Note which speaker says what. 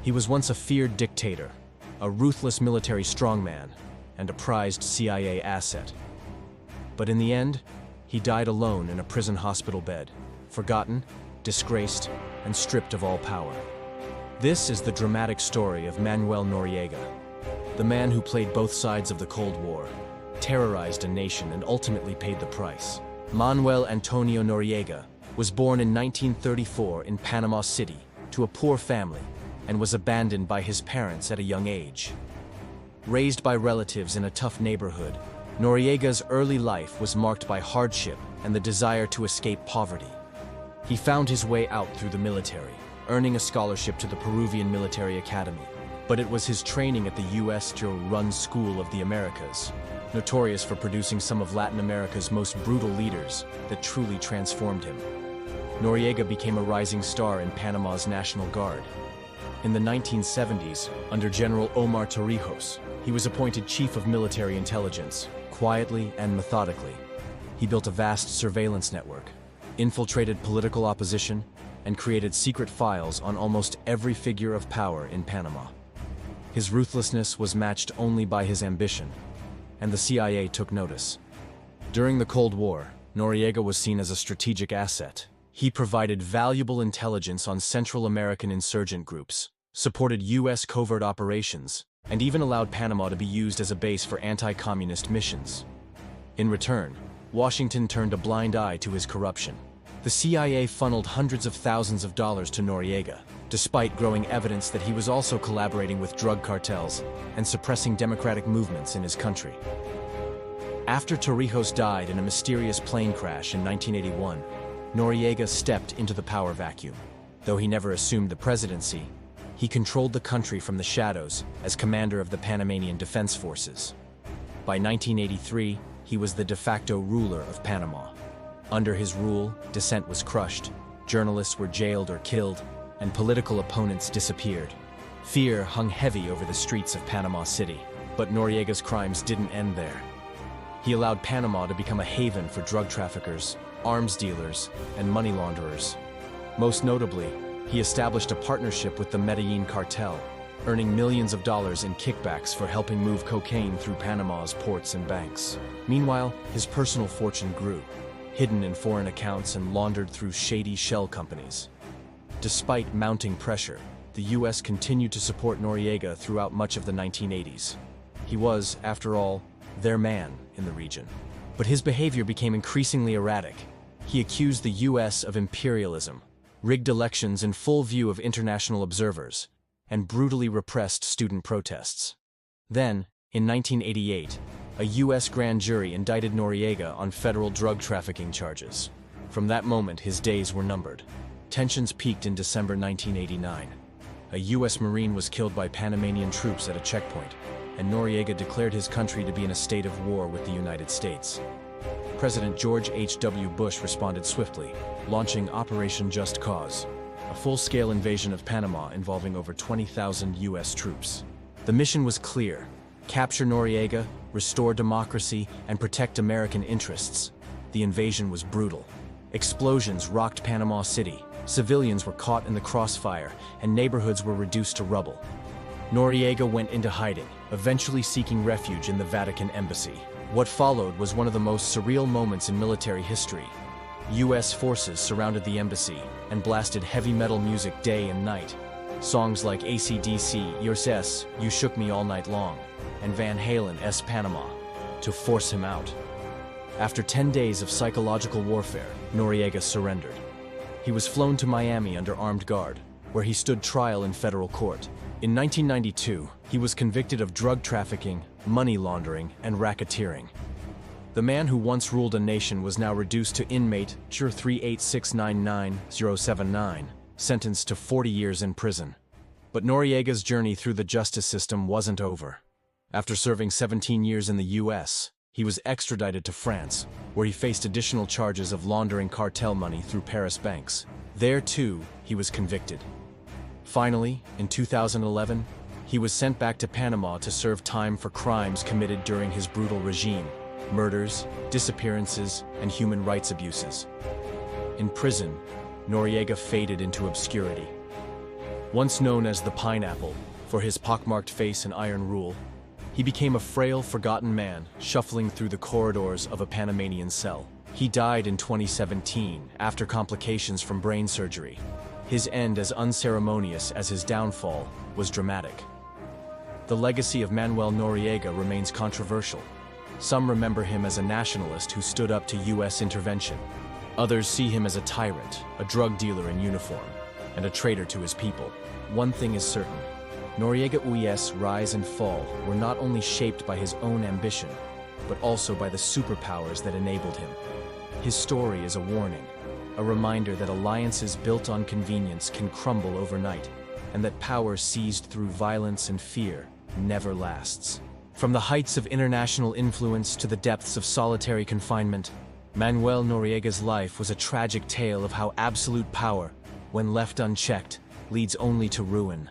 Speaker 1: He was once a feared dictator, a ruthless military strongman, and a prized CIA asset. But in the end, he died alone in a prison hospital bed, forgotten, disgraced, and stripped of all power. This is the dramatic story of Manuel Noriega, the man who played both sides of the Cold War, terrorized a nation, and ultimately paid the price. Manuel Antonio Noriega was born in 1934 in Panama City to a poor family and was abandoned by his parents at a young age. Raised by relatives in a tough neighborhood, Noriega's early life was marked by hardship and the desire to escape poverty. He found his way out through the military, earning a scholarship to the Peruvian Military Academy. But it was his training at the US-run School of the Americas, notorious for producing some of Latin America's most brutal leaders, that truly transformed him. Noriega became a rising star in Panama's National Guard. In the 1970s, under General Omar Torrijos, he was appointed Chief of Military Intelligence. Quietly and methodically, he built a vast surveillance network, infiltrated political opposition, and created secret files on almost every figure of power in Panama. His ruthlessness was matched only by his ambition, and the CIA took notice. During the Cold War, Noriega was seen as a strategic asset. He provided valuable intelligence on Central American insurgent groups, supported US covert operations, and even allowed Panama to be used as a base for anti-communist missions. In return, Washington turned a blind eye to his corruption. The CIA funneled hundreds of thousands of dollars to Noriega, despite growing evidence that he was also collaborating with drug cartels and suppressing democratic movements in his country. After Torrijos died in a mysterious plane crash in 1981, Noriega stepped into the power vacuum. Though he never assumed the presidency, he controlled the country from the shadows as commander of the Panamanian Defense Forces. By 1983, he was the de facto ruler of Panama. Under his rule, dissent was crushed, journalists were jailed or killed, and political opponents disappeared. Fear hung heavy over the streets of Panama City, but Noriega's crimes didn't end there. He allowed Panama to become a haven for drug traffickers, arms dealers, and money launderers. Most notably, he established a partnership with the Medellin cartel, earning millions of dollars in kickbacks for helping move cocaine through Panama's ports and banks. Meanwhile, his personal fortune grew, hidden in foreign accounts and laundered through shady shell companies. Despite mounting pressure, the US continued to support Noriega throughout much of the 1980s. He was, after all, their man in the region. But his behavior became increasingly erratic. He accused the US of imperialism, rigged elections in full view of international observers, and brutally repressed student protests. Then, in 1988, a US grand jury indicted Noriega on federal drug trafficking charges. From that moment, his days were numbered. Tensions peaked in December 1989. A US Marine was killed by Panamanian troops at a checkpoint, and Noriega declared his country to be in a state of war with the United States. President George H.W. Bush responded swiftly, launching Operation Just Cause, a full-scale invasion of Panama involving over 20,000 US troops. The mission was clear: capture Noriega, restore democracy, and protect American interests. The invasion was brutal. Explosions rocked Panama City, civilians were caught in the crossfire, and neighborhoods were reduced to rubble. Noriega went into hiding, eventually seeking refuge in the Vatican embassy. What followed was one of the most surreal moments in military history. US forces surrounded the embassy and blasted heavy metal music day and night. Songs like AC/DC, Yours Es, You Shook Me All Night Long, and Van Halen's Panama, to force him out. After 10 days of psychological warfare, Noriega surrendered. He was flown to Miami under armed guard, where he stood trial in federal court. In 1992, he was convicted of drug trafficking, money laundering, and racketeering. The man who once ruled a nation was now reduced to inmate Jur 38699-079, sentenced to 40 years in prison. But Noriega's journey through the justice system wasn't over. After serving 17 years in the US, he was extradited to France, where he faced additional charges of laundering cartel money through Paris banks. There, too, he was convicted. Finally, in 2011, he was sent back to Panama to serve time for crimes committed during his brutal regime: murders, disappearances, and human rights abuses. In prison, Noriega faded into obscurity. Once known as the Pineapple for his pockmarked face and iron rule, he became a frail, forgotten man shuffling through the corridors of a Panamanian cell. He died in 2017 after complications from brain surgery. His end, as unceremonious as his downfall, was dramatic. The legacy of Manuel Noriega remains controversial. Some remember him as a nationalist who stood up to U.S. intervention. Others see him as a tyrant, a drug dealer in uniform, and a traitor to his people. One thing is certain: Noriega's rise and fall were not only shaped by his own ambition, but also by the superpowers that enabled him. His story is a warning, a reminder that alliances built on convenience can crumble overnight, and that power seized through violence and fear never lasts. From the heights of international influence to the depths of solitary confinement, Manuel Noriega's life was a tragic tale of how absolute power, when left unchecked, leads only to ruin.